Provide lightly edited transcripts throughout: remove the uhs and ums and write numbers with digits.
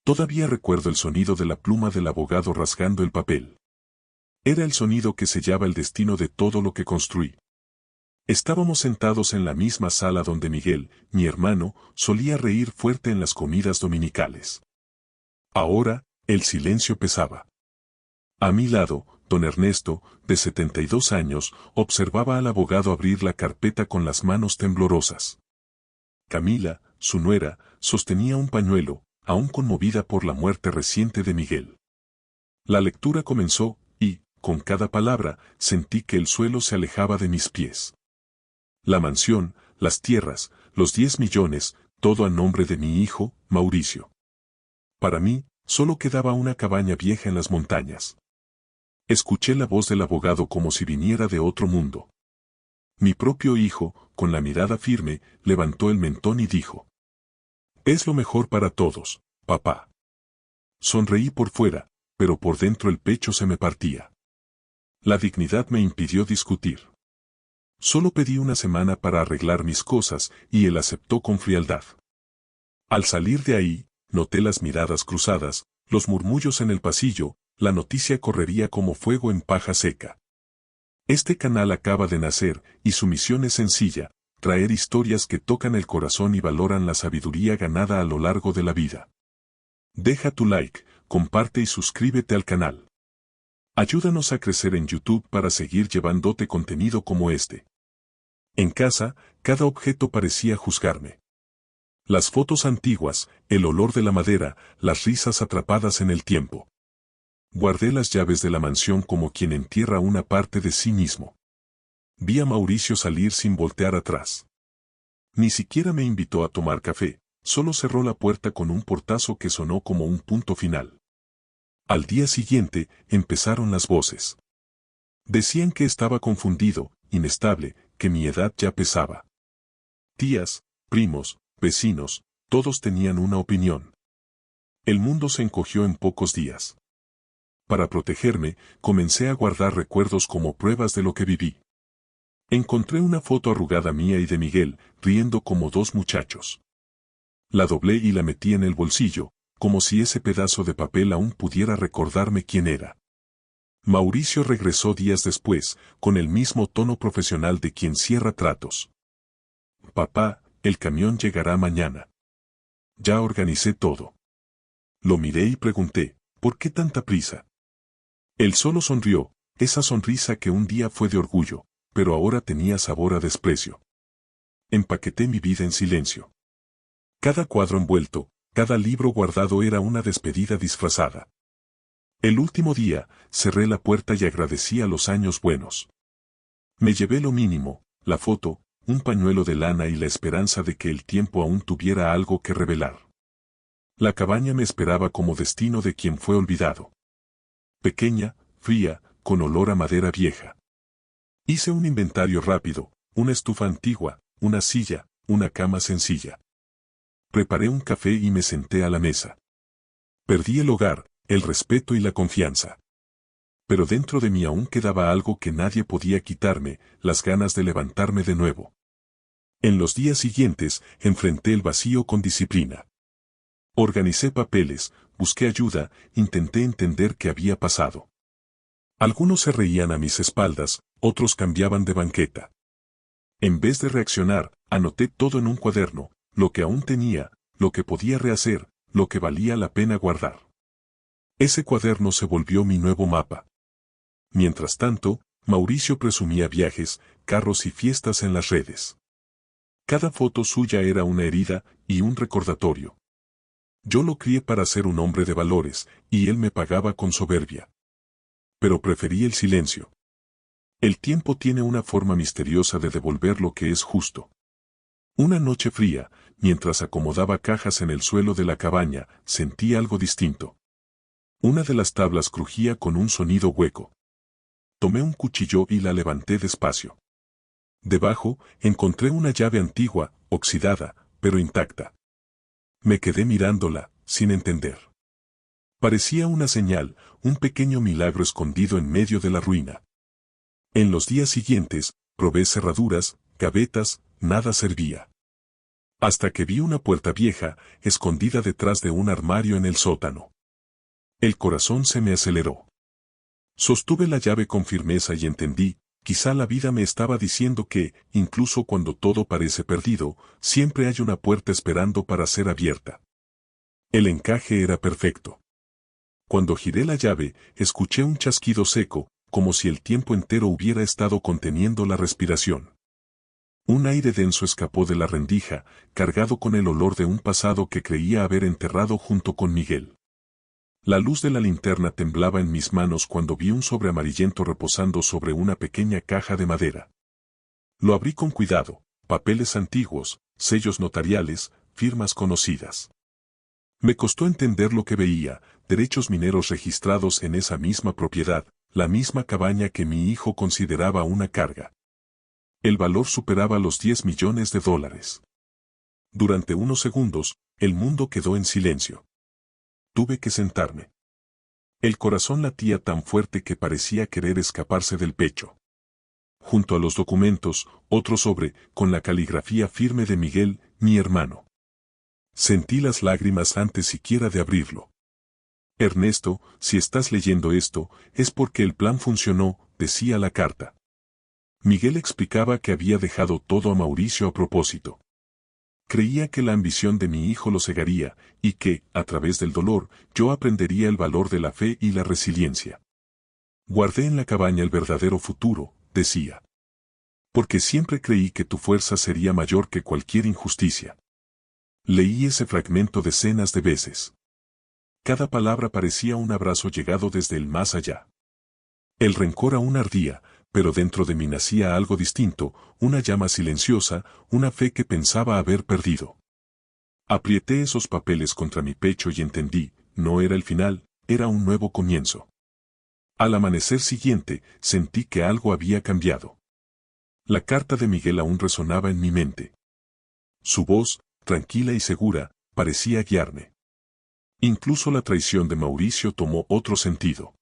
Todavía recuerdo el sonido de la pluma del abogado rasgando el papel. Era el sonido que sellaba el destino de todo lo que construí. Estábamos sentados en la misma sala donde Miguel, mi hermano, solía reír fuerte en las comidas dominicales. Ahora, el silencio pesaba. A mi lado, don Ernesto, de 72 años, observaba al abogado abrir la carpeta con las manos temblorosas. Camila, su nuera, sostenía un pañuelo, aún conmovida por la muerte reciente de Miguel. La lectura comenzó, y, con cada palabra, sentí que el suelo se alejaba de mis pies. La mansión, las tierras, los 10 millones, todo a nombre de mi hijo, Mauricio. Para mí, solo quedaba una cabaña vieja en las montañas. Escuché la voz del abogado como si viniera de otro mundo. Mi propio hijo, con la mirada firme, levantó el mentón y dijo: «Es lo mejor para todos, papá». Sonreí por fuera, pero por dentro el pecho se me partía. La dignidad me impidió discutir. Solo pedí una semana para arreglar mis cosas, y él aceptó con frialdad. Al salir de ahí, noté las miradas cruzadas, los murmullos en el pasillo, la noticia correría como fuego en paja seca. Este canal acaba de nacer, y su misión es sencilla: traer historias que tocan el corazón y valoran la sabiduría ganada a lo largo de la vida. Deja tu like, comparte y suscríbete al canal. Ayúdanos a crecer en YouTube para seguir llevándote contenido como este. En casa, cada objeto parecía juzgarme. Las fotos antiguas, el olor de la madera, las risas atrapadas en el tiempo. Guardé las llaves de la mansión como quien entierra una parte de sí mismo. Vi a Mauricio salir sin voltear atrás. Ni siquiera me invitó a tomar café, solo cerró la puerta con un portazo que sonó como un punto final. Al día siguiente, empezaron las voces. Decían que estaba confundido, inestable, que mi edad ya pesaba. Tías, primos, vecinos, todos tenían una opinión. El mundo se encogió en pocos días. Para protegerme, comencé a guardar recuerdos como pruebas de lo que viví. Encontré una foto arrugada mía y de Miguel, riendo como dos muchachos. La doblé y la metí en el bolsillo, como si ese pedazo de papel aún pudiera recordarme quién era. Mauricio regresó días después, con el mismo tono profesional de quien cierra tratos. «Papá, el camión llegará mañana. Ya organicé todo». Lo miré y pregunté: «¿Por qué tanta prisa?». Él solo sonrió, esa sonrisa que un día fue de orgullo, pero ahora tenía sabor a desprecio. Empaqueté mi vida en silencio. Cada cuadro envuelto, cada libro guardado era una despedida disfrazada. El último día, cerré la puerta y agradecí a los años buenos. Me llevé lo mínimo: la foto, un pañuelo de lana y la esperanza de que el tiempo aún tuviera algo que revelar. La cabaña me esperaba como destino de quien fue olvidado. Pequeña, fría, con olor a madera vieja. Hice un inventario rápido: una estufa antigua, una silla, una cama sencilla. Preparé un café y me senté a la mesa. Perdí el hogar, el respeto y la confianza. Pero dentro de mí aún quedaba algo que nadie podía quitarme: las ganas de levantarme de nuevo. En los días siguientes, enfrenté el vacío con disciplina. Organicé papeles, busqué ayuda, intenté entender qué había pasado. Algunos se reían a mis espaldas, otros cambiaban de banqueta. En vez de reaccionar, anoté todo en un cuaderno: lo que aún tenía, lo que podía rehacer, lo que valía la pena guardar. Ese cuaderno se volvió mi nuevo mapa. Mientras tanto, Mauricio presumía viajes, carros y fiestas en las redes. Cada foto suya era una herida y un recordatorio. Yo lo crié para ser un hombre de valores, y él me pagaba con soberbia. Pero preferí el silencio. El tiempo tiene una forma misteriosa de devolver lo que es justo. Una noche fría, mientras acomodaba cajas en el suelo de la cabaña, sentí algo distinto. Una de las tablas crujía con un sonido hueco. Tomé un cuchillo y la levanté despacio. Debajo, encontré una llave antigua, oxidada, pero intacta. Me quedé mirándola, sin entender. Parecía una señal, un pequeño milagro escondido en medio de la ruina. En los días siguientes, probé cerraduras, gavetas, nada servía. hasta que vi una puerta vieja, escondida detrás de un armario en el sótano. El corazón se me aceleró. Sostuve la llave con firmeza y entendí, quizá la vida me estaba diciendo que, incluso cuando todo parece perdido, siempre hay una puerta esperando para ser abierta. El encaje era perfecto. Cuando giré la llave, escuché un chasquido seco, como si el tiempo entero hubiera estado conteniendo la respiración. Un aire denso escapó de la rendija, cargado con el olor de un pasado que creía haber enterrado junto con Miguel. La luz de la linterna temblaba en mis manos cuando vi un sobre amarillento reposando sobre una pequeña caja de madera. Lo abrí con cuidado, papeles antiguos, sellos notariales, firmas conocidas. Me costó entender lo que veía, derechos mineros registrados en esa misma propiedad, la misma cabaña que mi hijo consideraba una carga. El valor superaba los 10 millones de dólares. Durante unos segundos, el mundo quedó en silencio. Tuve que sentarme. El corazón latía tan fuerte que parecía querer escaparse del pecho. Junto a los documentos, otro sobre, con la caligrafía firme de Miguel, mi hermano. Sentí las lágrimas antes siquiera de abrirlo. Ernesto, si estás leyendo esto, es porque el plan funcionó, decía la carta. Miguel explicaba que había dejado todo a Mauricio a propósito. Creía que la ambición de mi hijo lo cegaría, y que, a través del dolor, yo aprendería el valor de la fe y la resiliencia. Guardé en la cabaña el verdadero futuro, decía. Porque siempre creí que tu fuerza sería mayor que cualquier injusticia. Leí ese fragmento decenas de veces. Cada palabra parecía un abrazo llegado desde el más allá. El rencor aún ardía, pero dentro de mí nacía algo distinto, una llama silenciosa, una fe que pensaba haber perdido. Aprieté esos papeles contra mi pecho y entendí, no era el final, era un nuevo comienzo. Al amanecer siguiente, sentí que algo había cambiado. La carta de Miguel aún resonaba en mi mente. Su voz, tranquila y segura, parecía guiarme. Incluso la traición de Mauricio tomó otro sentido.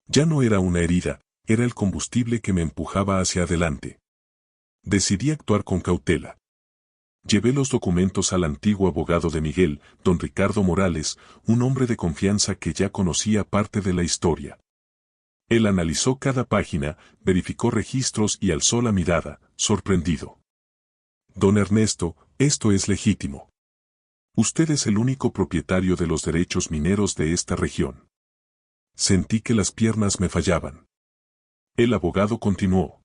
Ya no era una herida, era el combustible que me empujaba hacia adelante. Decidí actuar con cautela. Llevé los documentos al antiguo abogado de Miguel, don Ricardo Morales, un hombre de confianza que ya conocía parte de la historia. Él analizó cada página, verificó registros y alzó la mirada, sorprendido. Don Ernesto, esto es legítimo. Usted es el único propietario de los derechos mineros de esta región. Sentí que las piernas me fallaban. El abogado continuó.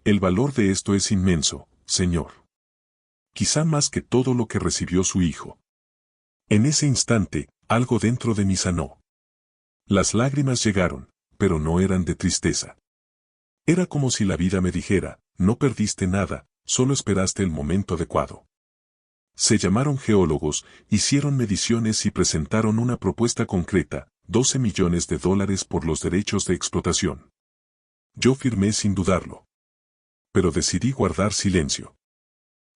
El valor de esto es inmenso, señor. Quizá más que todo lo que recibió su hijo. En ese instante, algo dentro de mí sanó. Las lágrimas llegaron, pero no eran de tristeza. Era como si la vida me dijera, no perdiste nada, solo esperaste el momento adecuado. Se llamaron geólogos, hicieron mediciones y presentaron una propuesta concreta, 12 millones de dólares por los derechos de explotación. Yo firmé sin dudarlo. Pero decidí guardar silencio.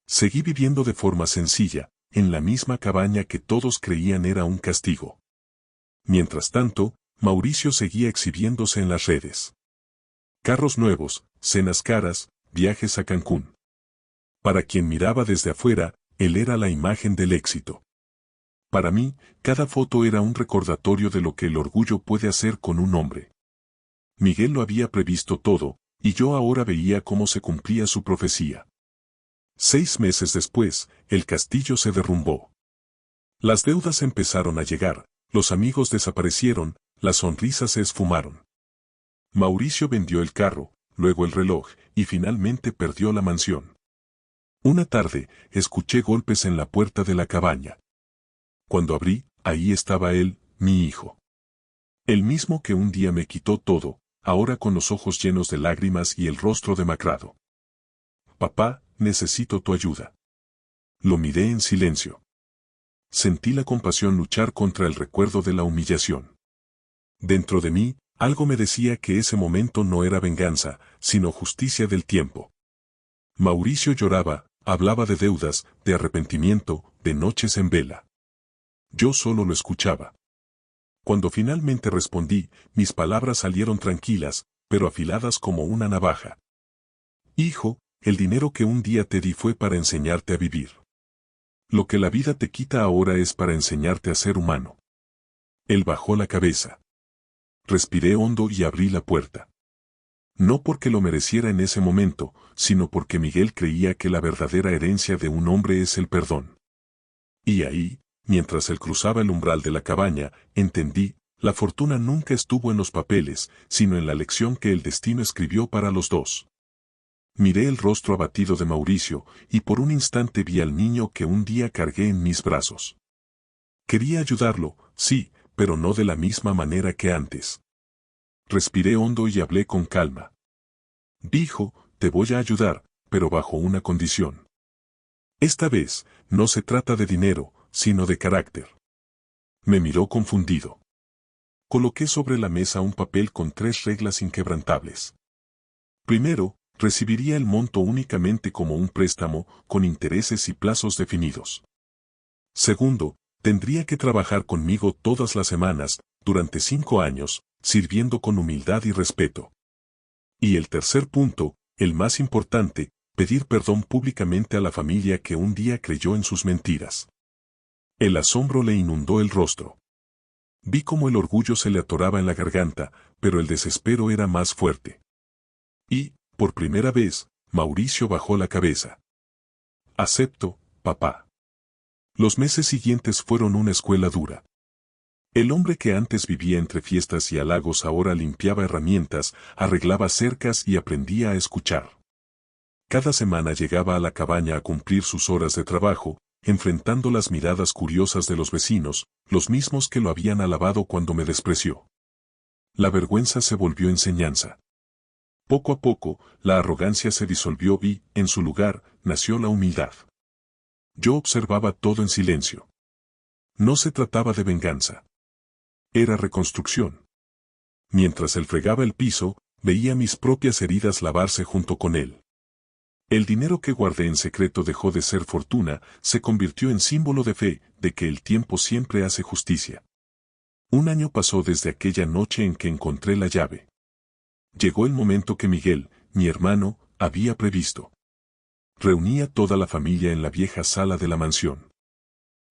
Seguí viviendo de forma sencilla, en la misma cabaña que todos creían era un castigo. Mientras tanto, Mauricio seguía exhibiéndose en las redes. Carros nuevos, cenas caras, viajes a Cancún. Para quien miraba desde afuera, él era la imagen del éxito. Para mí, cada foto era un recordatorio de lo que el orgullo puede hacer con un hombre. Miguel lo había previsto todo, y yo ahora veía cómo se cumplía su profecía. 6 meses después, el castillo se derrumbó. Las deudas empezaron a llegar, los amigos desaparecieron, las sonrisas se esfumaron. Mauricio vendió el carro, luego el reloj, y finalmente perdió la mansión. Una tarde, escuché golpes en la puerta de la cabaña. Cuando abrí, ahí estaba él, mi hijo. El mismo que un día me quitó todo, ahora con los ojos llenos de lágrimas y el rostro demacrado. Papá, necesito tu ayuda. Lo miré en silencio. Sentí la compasión luchar contra el recuerdo de la humillación. Dentro de mí, algo me decía que ese momento no era venganza, sino justicia del tiempo. Mauricio lloraba, hablaba de deudas, de arrepentimiento, de noches en vela. Yo solo lo escuchaba. Cuando finalmente respondí, mis palabras salieron tranquilas, pero afiladas como una navaja. Hijo, el dinero que un día te di fue para enseñarte a vivir. Lo que la vida te quita ahora es para enseñarte a ser humano. Él bajó la cabeza. Respiré hondo y abrí la puerta. No porque lo mereciera en ese momento, sino porque Miguel creía que la verdadera herencia de un hombre es el perdón. Y ahí, mientras él cruzaba el umbral de la cabaña, entendí, la fortuna nunca estuvo en los papeles, sino en la lección que el destino escribió para los dos. Miré el rostro abatido de Mauricio, y por un instante vi al niño que un día cargué en mis brazos. Quería ayudarlo, sí, pero no de la misma manera que antes. Respiré hondo y hablé con calma. Dijo, te voy a ayudar, pero bajo una condición. Esta vez, no se trata de dinero, sino de carácter. Me miró confundido. Coloqué sobre la mesa un papel con 3 reglas inquebrantables. Primero, recibiría el monto únicamente como un préstamo, con intereses y plazos definidos. Segundo, tendría que trabajar conmigo todas las semanas, durante 5 años, sirviendo con humildad y respeto. Y el tercer punto, el más importante, pedir perdón públicamente a la familia que un día creyó en sus mentiras. El asombro le inundó el rostro. Vi cómo el orgullo se le atoraba en la garganta, pero el desespero era más fuerte. Y, por primera vez, Mauricio bajó la cabeza. Acepto, papá. Los meses siguientes fueron una escuela dura. El hombre que antes vivía entre fiestas y halagos ahora limpiaba herramientas, arreglaba cercas y aprendía a escuchar. Cada semana llegaba a la cabaña a cumplir sus horas de trabajo, enfrentando las miradas curiosas de los vecinos, los mismos que lo habían alabado cuando me despreció. La vergüenza se volvió enseñanza. Poco a poco, la arrogancia se disolvió y, en su lugar, nació la humildad. Yo observaba todo en silencio. No se trataba de venganza. Era reconstrucción. Mientras él fregaba el piso, veía mis propias heridas lavarse junto con él. El dinero que guardé en secreto dejó de ser fortuna, se convirtió en símbolo de fe, de que el tiempo siempre hace justicia. Un año pasó desde aquella noche en que encontré la llave. Llegó el momento que Miguel, mi hermano, había previsto. Reunía toda la familia en la vieja sala de la mansión.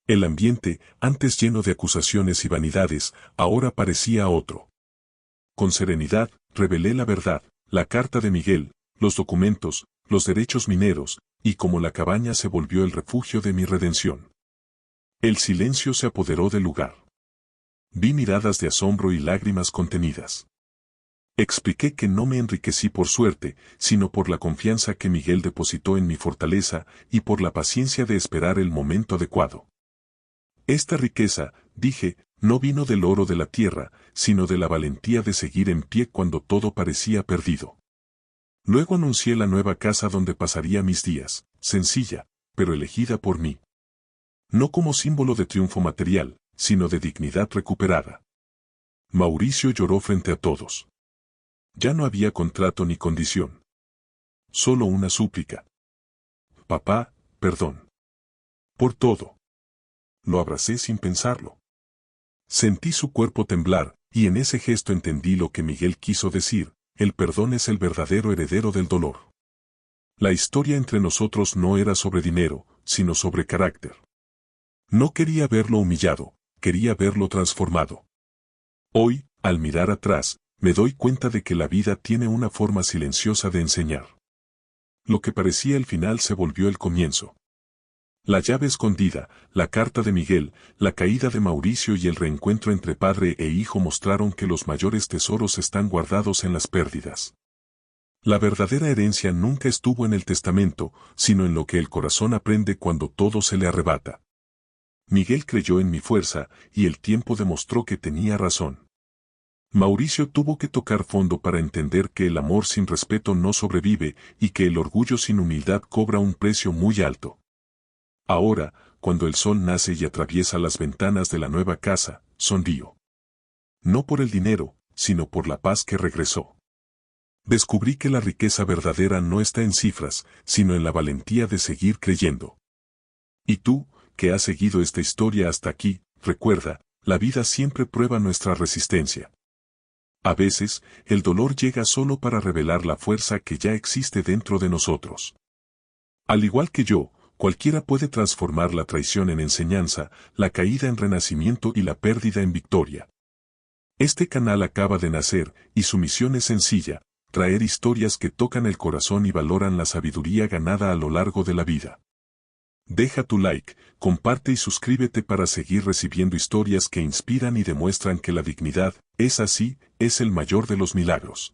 El ambiente, antes lleno de acusaciones y vanidades, ahora parecía otro. Con serenidad, revelé la verdad, la carta de Miguel, los documentos, los derechos mineros, y cómo la cabaña se volvió el refugio de mi redención. El silencio se apoderó del lugar. Vi miradas de asombro y lágrimas contenidas. Expliqué que no me enriquecí por suerte, sino por la confianza que Miguel depositó en mi fortaleza y por la paciencia de esperar el momento adecuado. Esta riqueza, dije, no vino del oro de la tierra, sino de la valentía de seguir en pie cuando todo parecía perdido. Luego anuncié la nueva casa donde pasaría mis días, sencilla, pero elegida por mí. No como símbolo de triunfo material, sino de dignidad recuperada. Mauricio lloró frente a todos. Ya no había contrato ni condición. Solo una súplica. Papá, perdón. Por todo. Lo abracé sin pensarlo. Sentí su cuerpo temblar, y en ese gesto entendí lo que Miguel quiso decir, el perdón es el verdadero heredero del dolor. La historia entre nosotros no era sobre dinero, sino sobre carácter. No quería verlo humillado, quería verlo transformado. Hoy, al mirar atrás, me doy cuenta de que la vida tiene una forma silenciosa de enseñar. Lo que parecía el final se volvió el comienzo. La llave escondida, la carta de Miguel, la caída de Mauricio y el reencuentro entre padre e hijo mostraron que los mayores tesoros están guardados en las pérdidas. La verdadera herencia nunca estuvo en el testamento, sino en lo que el corazón aprende cuando todo se le arrebata. Miguel creyó en mi fuerza, y el tiempo demostró que tenía razón. Mauricio tuvo que tocar fondo para entender que el amor sin respeto no sobrevive y que el orgullo sin humildad cobra un precio muy alto. Ahora, cuando el sol nace y atraviesa las ventanas de la nueva casa, sonrío. No por el dinero, sino por la paz que regresó. Descubrí que la riqueza verdadera no está en cifras, sino en la valentía de seguir creyendo. Y tú, que has seguido esta historia hasta aquí, recuerda, la vida siempre prueba nuestra resistencia. A veces, el dolor llega solo para revelar la fuerza que ya existe dentro de nosotros. Al igual que yo, cualquiera puede transformar la traición en enseñanza, la caída en renacimiento y la pérdida en victoria. Este canal acaba de nacer, y su misión es sencilla: traer historias que tocan el corazón y valoran la sabiduría ganada a lo largo de la vida. Deja tu like, comparte y suscríbete para seguir recibiendo historias que inspiran y demuestran que la dignidad, es así, es el mayor de los milagros.